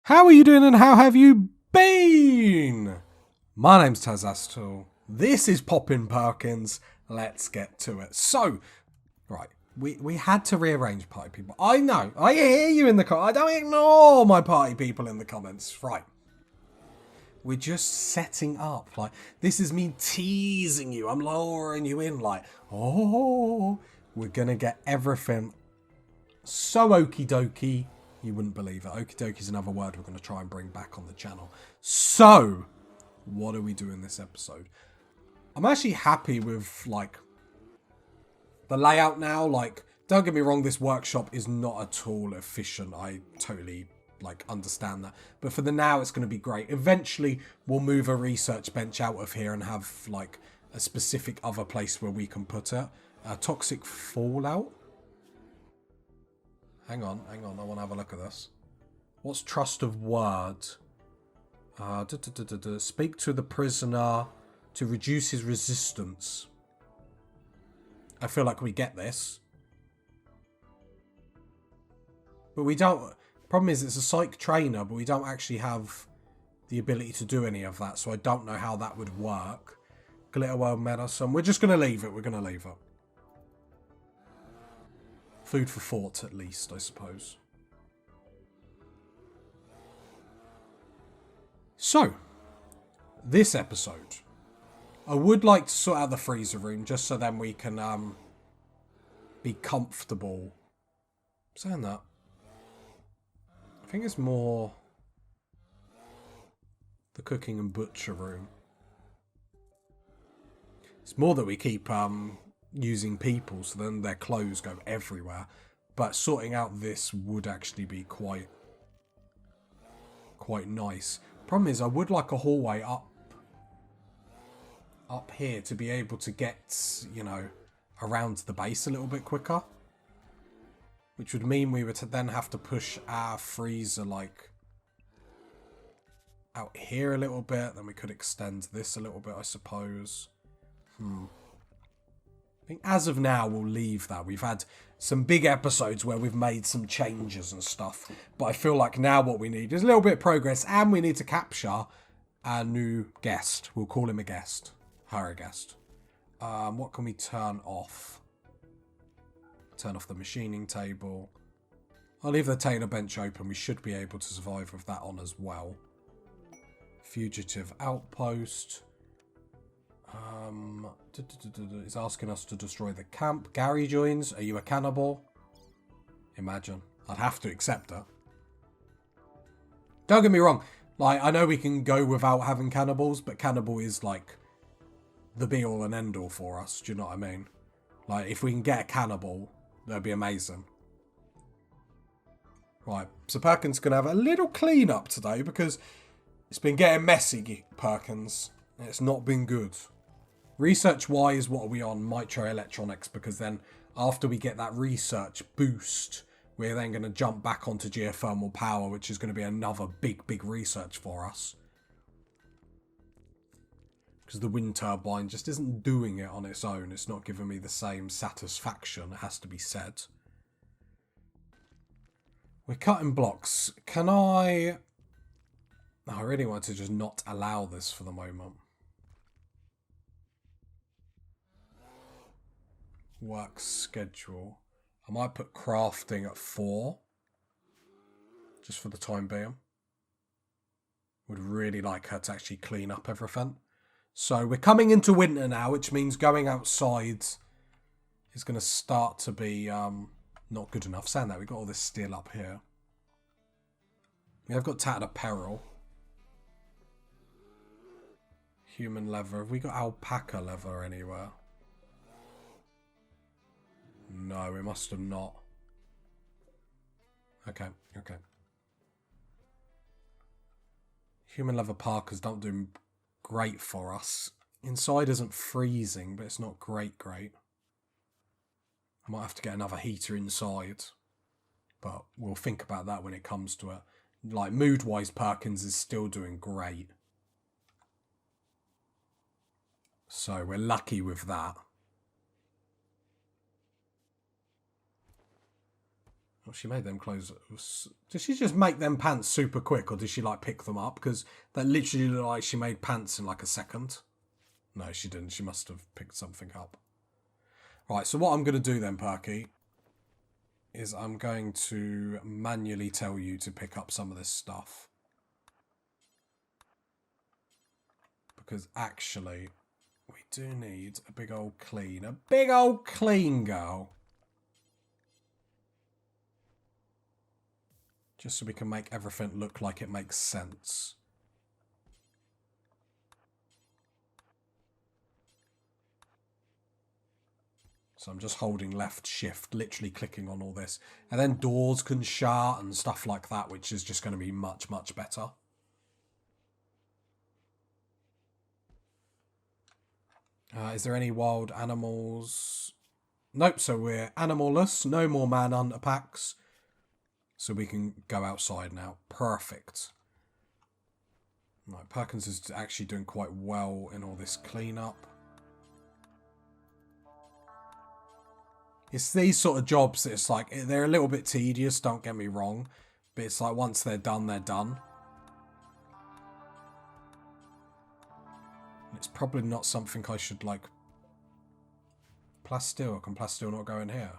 How are you doing and how have you been? My name's Tazastul. This is Poppy Perkins. Let's get to it. So, right, we had to rearrange party people. I know, I hear you in the comments. I don't ignore my party people in the comments. Right. We're just setting up. Like, this is me teasing you. I'm lowering you in like, oh, we're going to get everything so okie dokie. You wouldn't believe it. Okie dokie is another word we're going to try and bring back on the channel. So, what are we doing this episode? I'm actually happy with, like, the layout now. Like, don't get me wrong, this workshop is not at all efficient. I totally, like, understand that. But for the now, it's going to be great. Eventually, we'll move a research bench out of here and have, like, a specific other place where we can put it. Toxic fallout. Hang on. I want to have a look at this. What's trust of word? Speak to the prisoner to reduce his resistance. I feel like we get this. But we don't... Problem is, it's a psych trainer, but we don't actually have the ability to do any of that, so I don't know how that would work. Glitter world medicine. We're just going to leave it. We're going to leave it. Food for thought, at least, I suppose. So, this episode, I would like to sort out the freezer room just so then we can be comfortable. Saying that, I think it's more the cooking and butcher room. It's more that we keep using people, so then their clothes go everywhere. But sorting out this would actually be quite nice. Problem is, I would like a hallway up here to be able to get, you know, around the base a little bit quicker. Which would mean we would then have to push our freezer, like, out here a little bit. Then we could extend this a little bit, I suppose. I think as of now, we'll leave that. We've had some big episodes where we've made some changes and stuff. But I feel like now what we need is a little bit of progress. And we need to capture our new guest. We'll call him a guest. Her a guest. What can we turn off? Turn off the machining table. I'll leave the tailor bench open. We should be able to survive with that on as well. Fugitive outpost. It's asking us to destroy the camp. Gary joins. Are you a cannibal? Imagine. I'd have to accept it. Don't get me wrong. Like, I know we can go without having cannibals, but cannibal is, like, the be-all and end-all for us. Do you know what I mean? Like, if we can get a cannibal, that'd be amazing. Right. So Perkins going to have a little clean-up today because it's been getting messy, Perkins. It's not been good. Research-wise, what are we on? Microelectronics, because then after we get that research boost, we're then going to jump back onto geothermal power, which is going to be another big research for us. Because the wind turbine just isn't doing it on its own. It's not giving me the same satisfaction, it has to be said. We're cutting blocks. Can I... No, I really want to just not allow this for the moment. Work schedule. I might put crafting at 4. Just for the time being. Would really like her to actually clean up everything. So we're coming into winter now, which means going outside is going to start to be not good enough. Saying that, we've got all this steel up here. We have got tattered apparel. Human leather. Have we got alpaca leather anywhere? No, we must have not. Okay. Human leather parkas don't do great for us. Inside isn't freezing, but it's not great. I might have to get another heater inside. But we'll think about that when it comes to it. Like, mood-wise, Perkins is still doing great. So we're lucky with that. Well, she made them clothes. Did she just make them pants super quick, or did she like pick them up? Because that literally looked like she made pants in like a second. No, she didn't. She must have picked something up. Right, so what I'm going to do then, Perky, is I'm going to manually tell you to pick up some of this stuff. Because actually, we do need a big old clean. A big old clean, girl. Just so we can make everything look like it makes sense. So I'm just holding left shift, literally clicking on all this. And then doors can shut and stuff like that, which is just going to be much, much better. Is there any wild animals? Nope, so we're animalless. No more manhunter packs. So we can go outside now. Perfect. Right, Perkins is actually doing quite well in all this cleanup. It's these sort of jobs that it's like, they're a little bit tedious, don't get me wrong. But it's like once they're done, they're done. It's probably not something I should like... Plasteel, can Plasteel not go in here?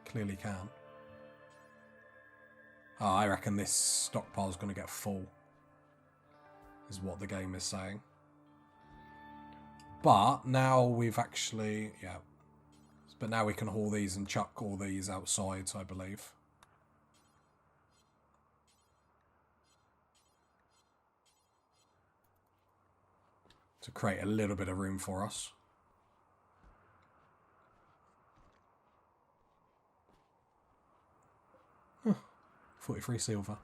Clearly can. Oh, I reckon this stockpile's going to get full. Is what the game is saying. But now we've actually... Yeah. But now we can haul these and chuck all these outside, I believe. To create a little bit of room for us. 43 silver.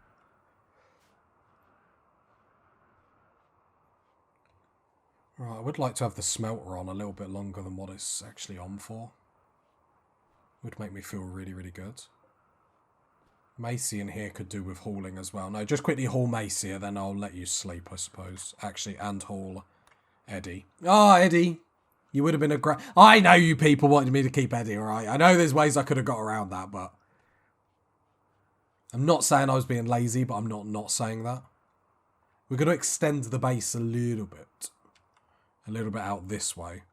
Right, I would like to have the smelter on a little bit longer than what it's actually on for. Would make me feel really, really good. Macy in here could do with hauling as well. No, just quickly haul Macy, and then I'll let you sleep, I suppose. Actually, and haul Eddie. Ah, oh, Eddie. You would have been a great... I know you people wanted me to keep Eddie, alright? I know there's ways I could have got around that, but... I'm not saying I was being lazy, but I'm not saying that. We're going to extend the base a little bit. A little bit out this way.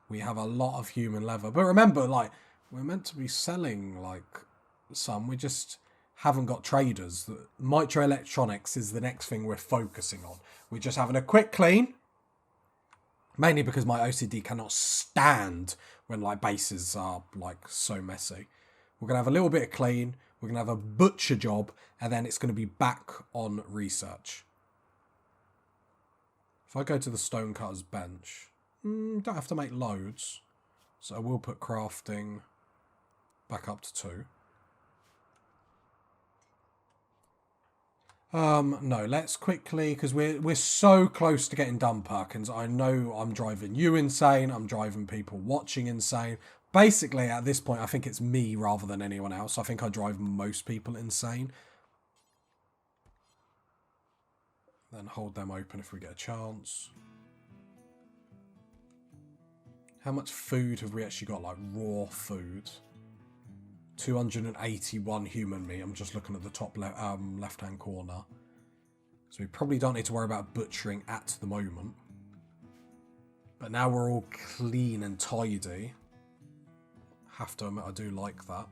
We have a lot of human leather. But remember, like, we're meant to be selling, like, some. We just haven't got traders. Microelectronics is the next thing we're focusing on. We're just having a quick clean. Mainly because my OCD cannot stand when, like, bases are, like, so messy. We're going to have a little bit of clean. We're going to have a butcher job. And then it's going to be back on research. If I go to the stonecutter's bench, don't have to make loads. So I will put crafting back up to 2. No, let's quickly, because we're so close to getting done, Perkins. I know I'm driving you insane. I'm driving people watching insane. Basically, at this point, I think it's me rather than anyone else. I think I drive most people insane. Then hold them open if we get a chance. How much food have we actually got? Like raw food. 281 human meat. I'm just looking at the top left-hand corner. So we probably don't need to worry about butchering at the moment. But now we're all clean and tidy. Have to admit, I do like that.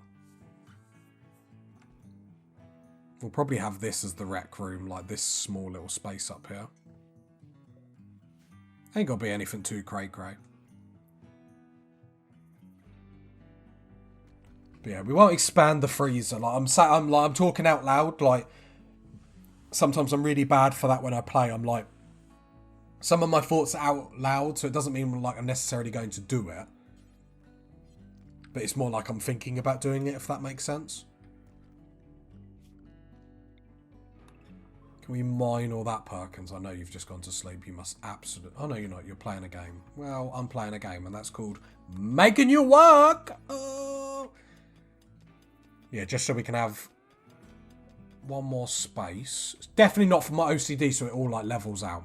We'll probably have this as the rec room, like this small little space up here. Ain't got to be anything too cray-cray. But yeah, we won't expand the freezer. Like I'm talking out loud. Like sometimes I'm really bad for that when I play. I'm like, some of my thoughts are out loud, so it doesn't mean like I'm necessarily going to do it. But it's more like I'm thinking about doing it, if that makes sense. Can we mine all that, Perkins? I know you've just gone to sleep. You must absolutely... Oh, no, you're not. You're playing a game. Well, I'm playing a game, and that's called making you work. Oh. Yeah, just so we can have one more space. It's definitely not for my OCD, so it all, like, levels out.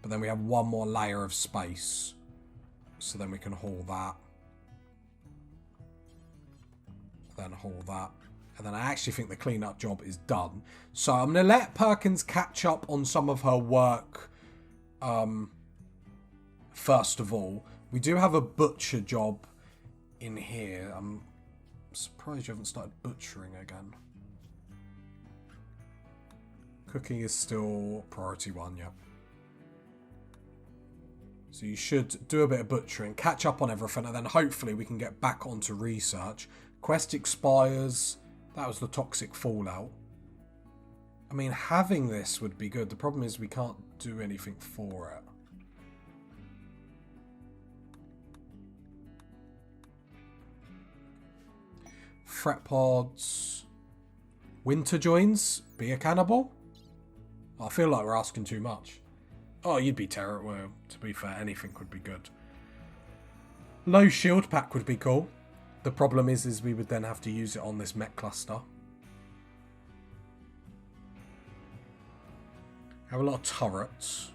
But then we have one more layer of space. So then we can haul that. then haul that. And then I actually think the clean-up job is done. So I'm going to let Perkins catch up on some of her work first of all. We do have a butcher job in here. I'm surprised you haven't started butchering again. Cooking is still priority 1, yeah. So you should do a bit of butchering, catch up on everything, and then hopefully we can get back onto research. Quest expires. That was the toxic fallout. I mean, having this would be good. The problem is we can't do anything for it. Fret pods. Winter joins. Be a cannibal? I feel like we're asking too much. Oh, you'd be terrible. Well, to be fair, anything would be good. Low shield pack would be cool. The problem is we would then have to use it on this mech cluster. Have a lot of turrets.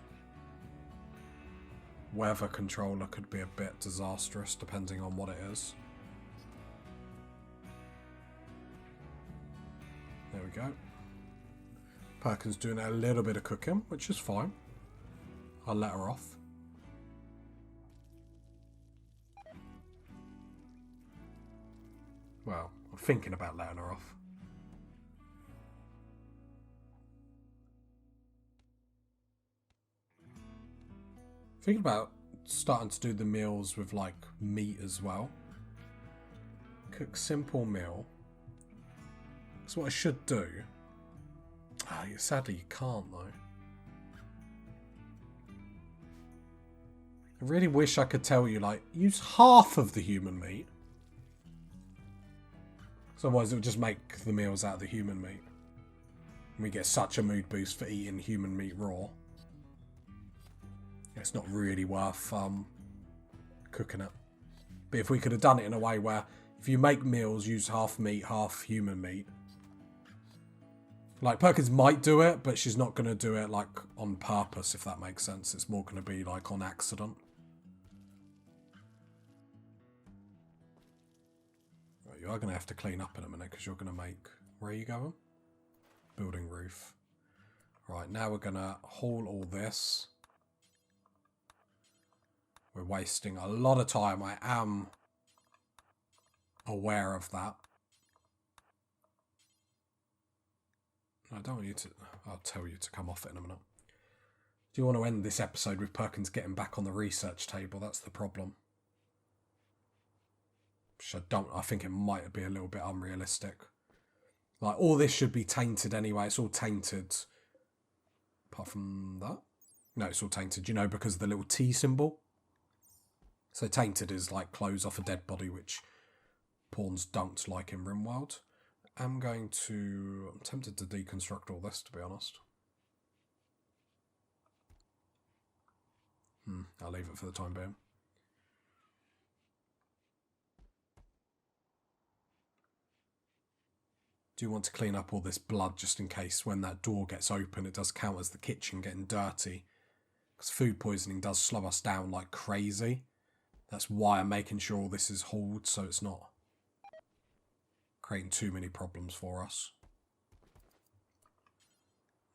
Weather controller could be a bit disastrous depending on what it is. There we go. Perkins doing a little bit of cooking, which is fine. I'll let her off. Well, I'm thinking about letting her off. Thinking about starting to do the meals with like meat as well. Cook simple meal. That's what I should do. Sadly you can't though. I really wish I could tell you, like, use half of the human meat. Because otherwise it would just make the meals out of the human meat. And we get such a mood boost for eating human meat raw. It's not really worth cooking it. But if we could have done it in a way where if you make meals, use half meat, half human meat. Like, Perkins might do it, but she's not going to do it, like, on purpose, if that makes sense. It's more going to be, like, on accident. Right, you are going to have to clean up in a minute, because you're going to make... Where are you going? Building roof. Right, now we're going to haul all this. We're wasting a lot of time. I am aware of that. I don't want you to... I'll tell you to come off it in a minute. Do you want to end this episode with Perkins getting back on the research table? That's the problem. Which I think it might be a little bit unrealistic. Like, all this should be tainted anyway. It's all tainted. Apart from that. No, it's all tainted, you know, because of the little T symbol. So tainted is like clothes off a dead body, which pawns don't like in Rimworld. I'm tempted to deconstruct all this, to be honest. I'll leave it for the time being. Do you want to clean up all this blood just in case when that door gets open it does count as the kitchen getting dirty? Because food poisoning does slow us down like crazy. That's why I'm making sure all this is hauled so it's not creating too many problems for us.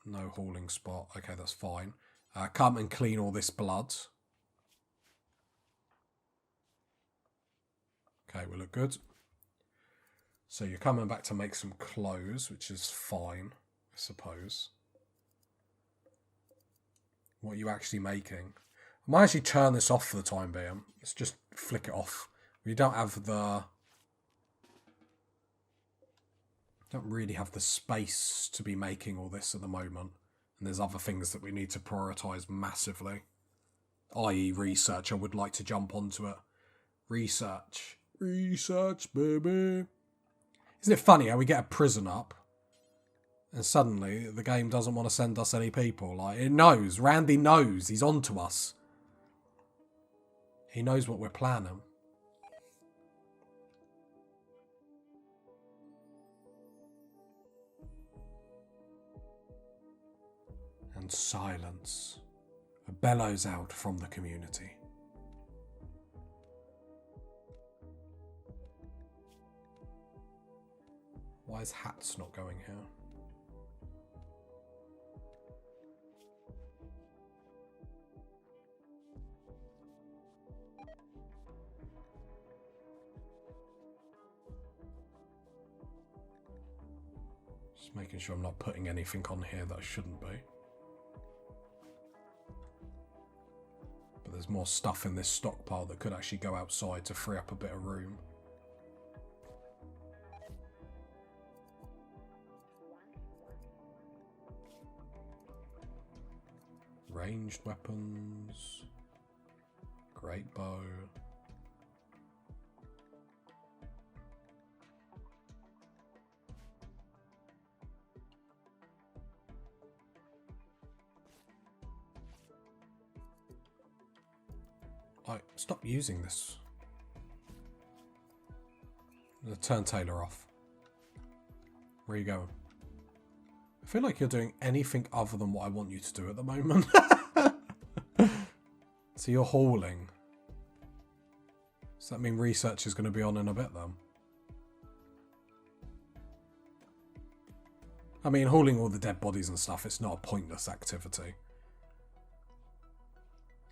No hauling spot. Okay, that's fine. Come and clean all this blood. Okay, we look good. So you're coming back to make some clothes, which is fine, I suppose. What are you actually making? I might actually turn this off for the time being. Let's just flick it off. We don't really have the space to be making all this at the moment. And there's other things that we need to prioritise massively. I.e. research. I would like to jump onto it. Research. Research, baby. Isn't it funny how we get a prison up and suddenly the game doesn't want to send us any people? Like, it knows. Randy knows. He's onto us. He knows what we're planning. And silence bellows out from the community. Why is hats not going here? Just making sure I'm not putting anything on here that I shouldn't be. But there's more stuff in this stockpile that could actually go outside to free up a bit of room. Ranged weapons. Great bow. Stop using this. I'm gonna turn Taylor off. Where are you going? I feel like you're doing anything other than what I want you to do at the moment. So you're hauling. Does that mean research is going to be on in a bit then? I mean, hauling all the dead bodies and stuff, it's not a pointless activity.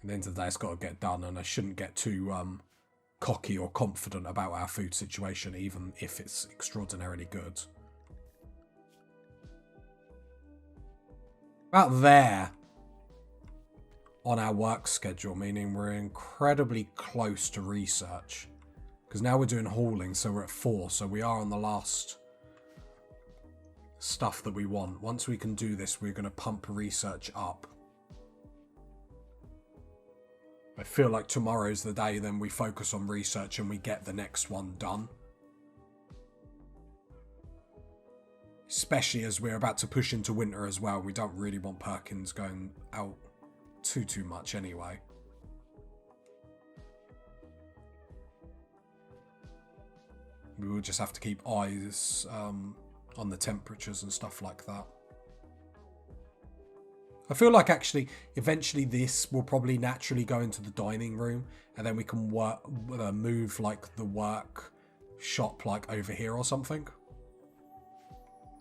At the end of the day, it's got to get done, and I shouldn't get too cocky or confident about our food situation, even if it's extraordinarily good. About there on our work schedule, meaning we're incredibly close to research. Because now we're doing hauling, so we're at 4, so we are on the last stuff that we want. Once we can do this, we're going to pump research up. I feel like tomorrow's the day then we focus on research and we get the next one done. Especially as we're about to push into winter as well. We don't really want Perkins going out too much anyway. We will just have to keep eyes on the temperatures and stuff like that. I feel like actually eventually this will probably naturally go into the dining room, and then we can move like the work shop like over here or something.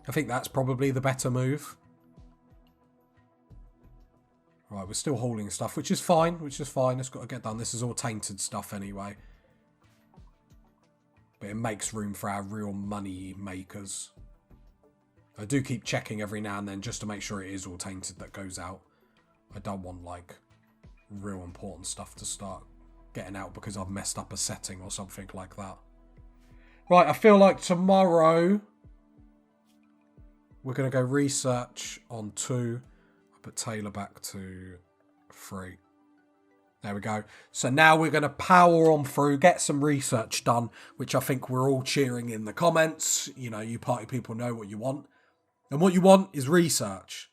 I think that's probably the better move. Right, we're still hauling stuff, which is fine, It's got to get done. This is all tainted stuff anyway. But it makes room for our real money makers. I do keep checking every now and then just to make sure it is all tainted that goes out. I don't want like real important stuff to start getting out because I've messed up a setting or something like that. Right, I feel like tomorrow we're going to go research on 2. I'll put Taylor back to 3. There we go. So now we're going to power on through, get some research done, which I think we're all cheering in the comments. You know, you party people know what you want. And what you want is research.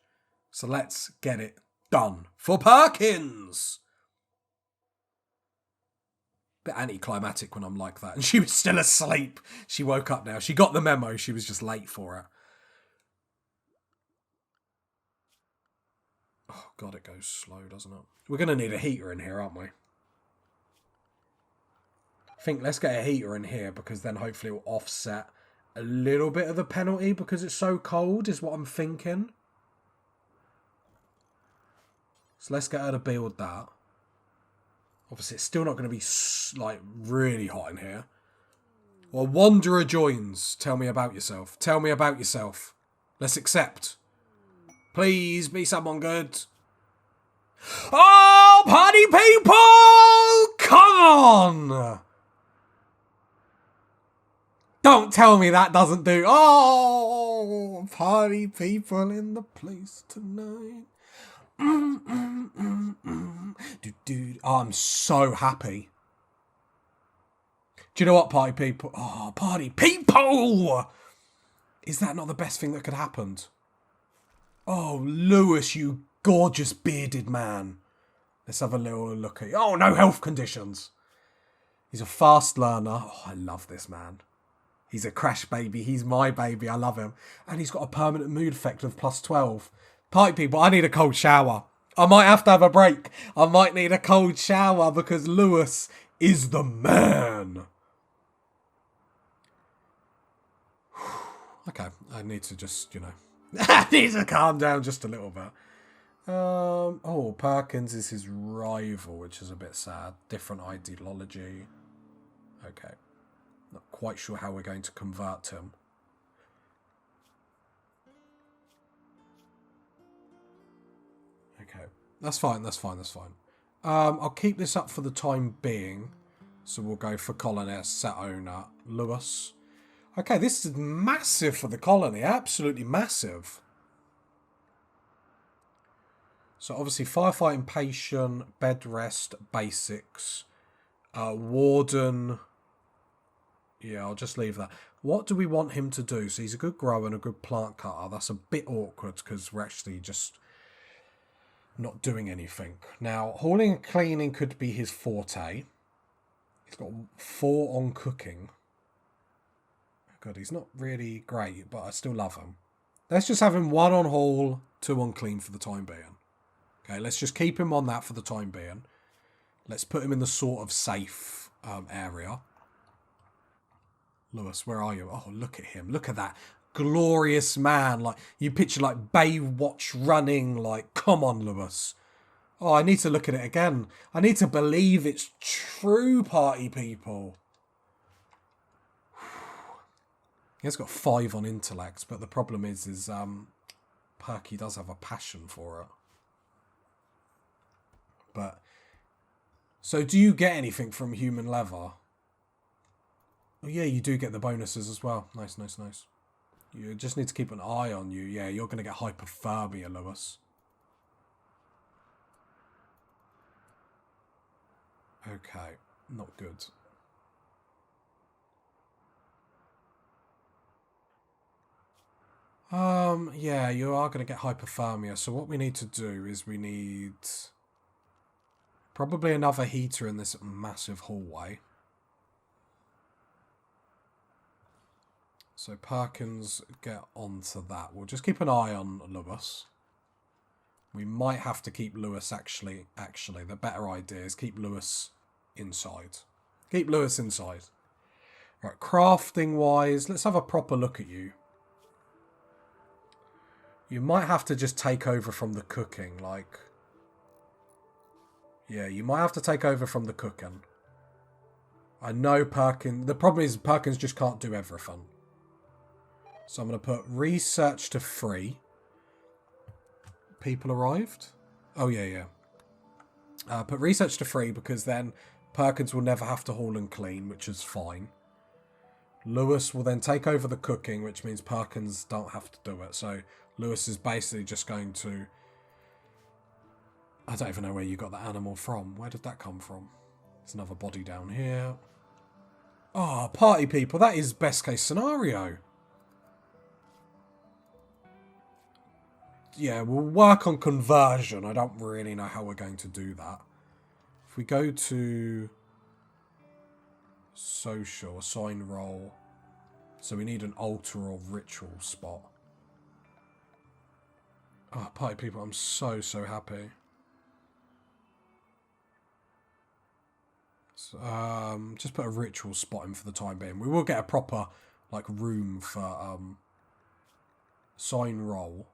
So let's get it done for Perkins. Bit anticlimactic when I'm like that. And she was still asleep. She woke up now. She got the memo. She was just late for it. Oh, God, it goes slow, doesn't it? We're going to need a heater in here, aren't we? I think let's get a heater in here because then hopefully it will offset a little bit of the penalty because it's so cold is what I'm thinking. So let's get her to build that. Obviously, it's still not going to be like really hot in here. Well, Wanderer joins. Tell me about yourself. Tell me about yourself. Let's accept. Please be someone good. Oh, party people! Come on! Don't tell me that doesn't do. Oh, party people in the place tonight. Oh, I'm so happy. Do you know what, party people? Oh, party people! Is that not the best thing that could have happened? Oh, Lewis, you gorgeous bearded man. Let's have a little look at you. Oh, no health conditions. He's a fast learner. Oh, I love this man. He's a crash baby. He's my baby. I love him. And he's got a permanent mood effect of +12. Party people, I need a cold shower. I might have to have a break. I might need a cold shower because Lewis is the man. Okay, I need to just, you know... I need to calm down just a little bit. Oh, Perkins is his rival, which is a bit sad. Different ideology. Okay. Not quite sure how we're going to convert him. Okay. That's fine, that's fine, that's fine. I'll keep this up for the time being. So we'll go for colonist, set owner, Lewis. Okay, this is massive for the colony. Absolutely massive. So obviously firefighting, patient, bed rest, basics, warden. Yeah, I'll just leave that. What do we want him to do? So he's a good grower and a good plant cutter. That's a bit awkward because we're actually just not doing anything. Now, hauling and cleaning could be his forte. He's got 4 on cooking. God, he's not really great, but I still love him. Let's just have him 1 on haul, 2 on clean for the time being. Okay, let's just keep him on that for the time being. Let's put him in the sort of safe area. Lewis, where are you? Oh, look at him. Look at that glorious man. Like, you picture like Baywatch running. Like, come on, Lewis. Oh, I need to look at it again. I need to believe it's true, party people. He has got 5 on intellect, but the problem is Perky does have a passion for it. But, so do you get anything from human leather? Oh yeah, you do get the bonuses as well. Nice, nice, nice. You just need to keep an eye on you. Yeah, you're going to get hypothermia, Lewis. Okay, not good. Yeah, you are going to get hypothermia. So what we need to do is we need probably another heater in this massive hallway. So Perkins, get onto that. We'll just keep an eye on Lewis. We might have to keep Lewis actually. The better idea is keep Lewis inside. Keep Lewis inside. Right, crafting wise, let's have a proper look at you. You might have to just take over from the cooking, like... Yeah, you might have to take over from the cooking. I know Perkins... The problem is Perkins just can't do everything. So I'm going to put research to free. People arrived? Oh, yeah. Put research to free because then Perkins will never have to haul and clean, which is fine. Lewis will then take over the cooking, which means Perkins don't have to do it. So Lewis is basically just going to... I don't even know where you got that animal from. Where did that come from? There's another body down here. Oh, party people. That is best case scenario. Yeah, we'll work on conversion. I don't really know how we're going to do that. If we go to social, assign role. So we need an altar or ritual spot. Oh, party people, I'm so happy. So, just put a ritual spot in for the time being. We will get a proper like room for assign role.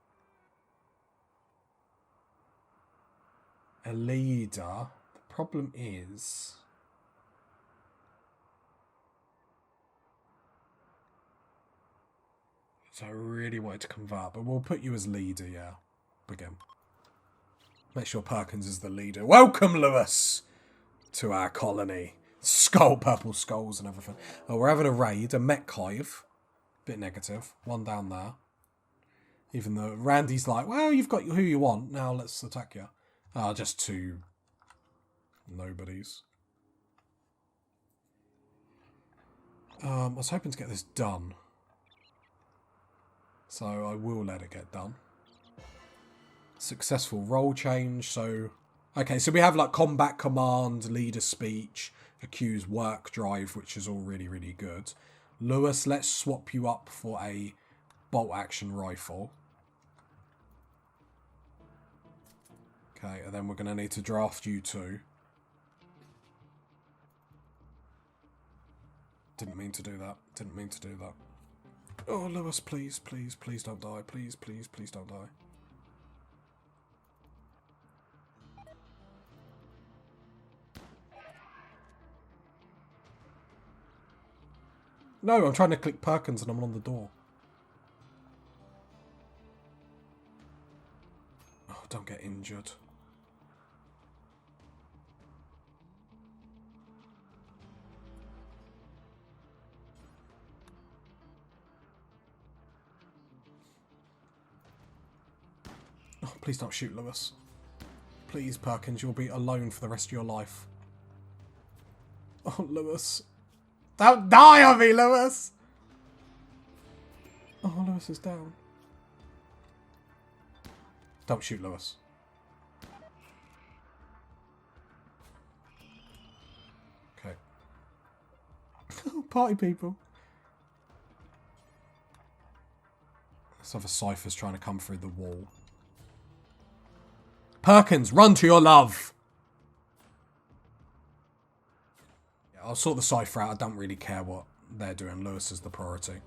A leader. The problem is... So I really wanted to convert, but we'll put you as leader, yeah. Begin. Make sure Perkins is the leader. Welcome, Lewis, to our colony. Purple skulls and everything. Oh, we're having a raid, a mech hive. Bit negative. 1 down there. Even though Randy's like, well, you've got who you want. Now let's attack you. Just 2 nobodies. I was hoping to get this done. So I will let it get done. Successful role change. So, okay, so we have like combat command, leader speech, accused work drive, which is all really good. Lewis, let's swap you up for a bolt action rifle. Okay, and then we're going to need to draft you 2. Didn't mean to do that. Oh, Lewis, please, please, please don't die. Please, please, please don't die. No, I'm trying to click Perkins and I'm on the door. Oh, don't get injured. Oh, please don't shoot Lewis. Please, Perkins, you'll be alone for the rest of your life. Oh, Lewis. Don't die on me, Lewis! Oh, Lewis is down. Don't shoot Lewis. Okay. Party people. This other cipher's trying to come through the wall. Perkins, run to your love! Yeah, I'll sort the cipher out. I don't really care what they're doing. Lewis is the priority.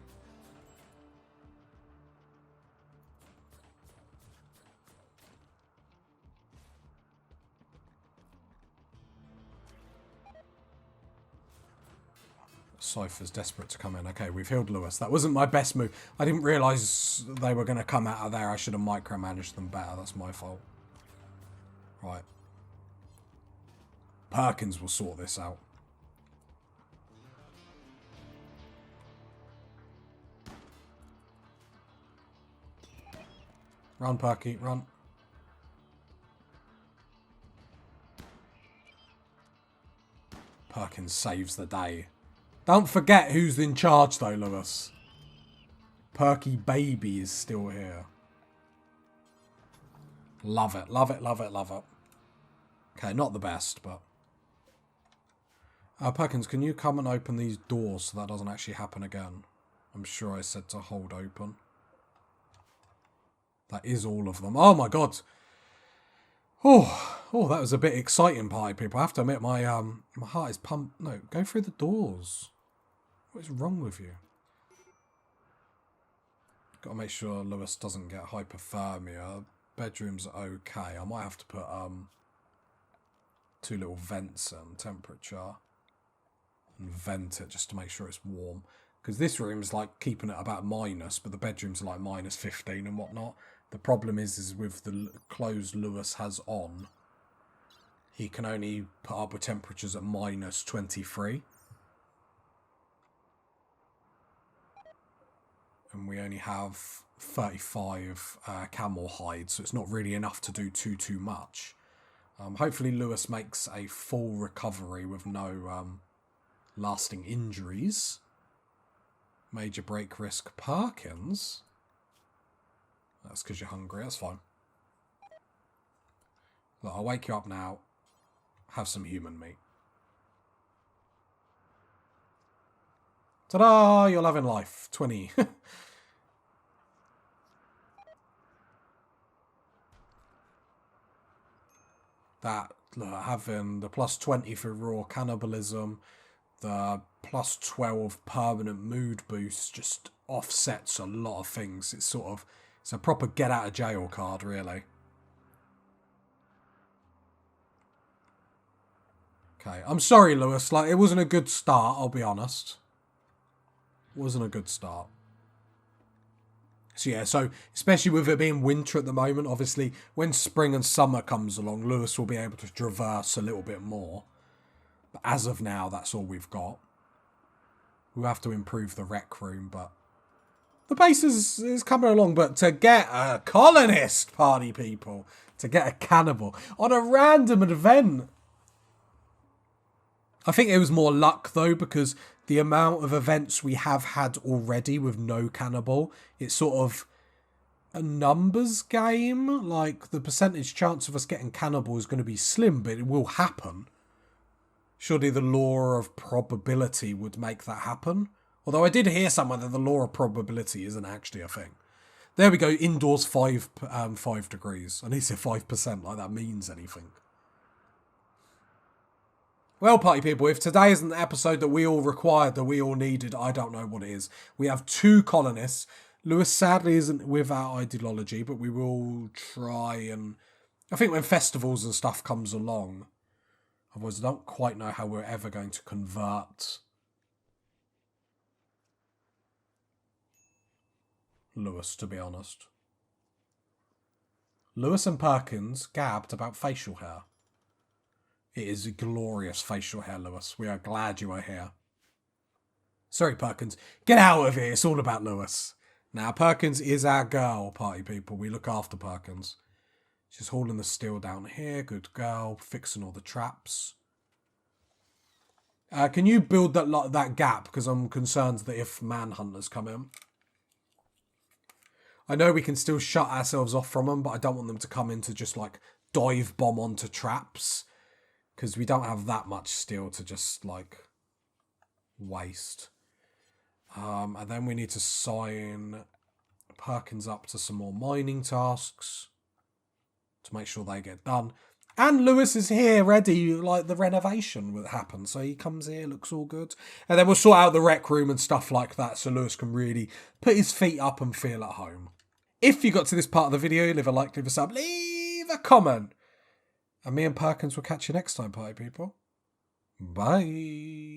Cypher's desperate to come in. Okay, we've healed Lewis. That wasn't my best move. I didn't realise they were going to come out of there. I should have micromanaged them better. That's my fault. Right. Perkins will sort this out. Run, Perky, run. Perkins saves the day. Don't forget who's in charge though, Lewis. Perky Baby is still here. Love it, love it, love it, love it. Okay, not the best, but... Perkins, can you come and open these doors so that doesn't actually happen again? I'm sure I said to hold open. That is all of them. Oh my god. Oh, that was a bit exciting, party people. I have to admit, my heart is pumped. No, go through the doors. What is wrong with you? Got to make sure Lewis doesn't get hypothermia. Bedroom's okay. I might have to put 2 little vents in temperature and vent it just to make sure it's warm. Because this room's like keeping it about minus, but the bedrooms are like minus 15 and whatnot. The problem is with the clothes Lewis has on, he can only put up with temperatures at minus 23. And we only have 35 camel hide, so it's not really enough to do too much. Hopefully Lewis makes a full recovery with no lasting injuries. Major break risk Perkins. That's because you're hungry, that's fine. Look, I'll wake you up now. Have some human meat. Ta-da! You're loving life. 20. That, look, having the plus 20 for raw cannibalism, the plus 12 permanent mood boost just offsets a lot of things. It's sort of, it's a proper get out of jail card, really. Okay, I'm sorry, Lewis. Like, it wasn't a good start, I'll be honest. It wasn't a good start. So yeah, so especially with it being winter at the moment, obviously when spring and summer comes along, Lewis will be able to traverse a little bit more. But as of now, that's all we've got. We'll have to improve the rec room, but the base is coming along. But to get a colonist, party people, to get a cannibal on a random event. I think it was more luck though, because the amount of events we have had already with no cannibal, it's sort of a numbers game. Like, the percentage chance of us getting cannibal is going to be slim, but it will happen. Surely the law of probability would make that happen. Although I did hear somewhere that the law of probability isn't actually a thing. There we go, indoors 5 degrees. I need to say 5%, like that means anything. Well, party people, if today isn't the episode that we all required, that we all needed, I don't know what it is. We have 2 colonists. Lewis sadly isn't with our ideology, but we will try and... I think when festivals and stuff comes along, otherwise I don't quite know how we're ever going to convert Lewis, to be honest. Lewis and Perkins gabbed about facial hair. It is a glorious facial hair, Lewis. We are glad you are here. Sorry, Perkins. Get out of here. It's all about Lewis. Now, Perkins is our girl, party people. We look after Perkins. She's hauling the steel down here. Good girl. Fixing all the traps. Can you build that gap? Because I'm concerned that if manhunters come in... I know we can still shut ourselves off from them, but I don't want them to come in to just, like, dive bomb onto traps. Because we don't have that much steel to just, like, waste. And then we need to sign Perkins up to some more mining tasks to make sure they get done. And Lewis is here ready, like the renovation will happen. So he comes here, looks all good. And then we'll sort out the rec room and stuff like that so Lewis can really put his feet up and feel at home. If you got to this part of the video, leave a like, leave a sub, leave a comment. And me and Perkins will catch you next time, party people. Bye.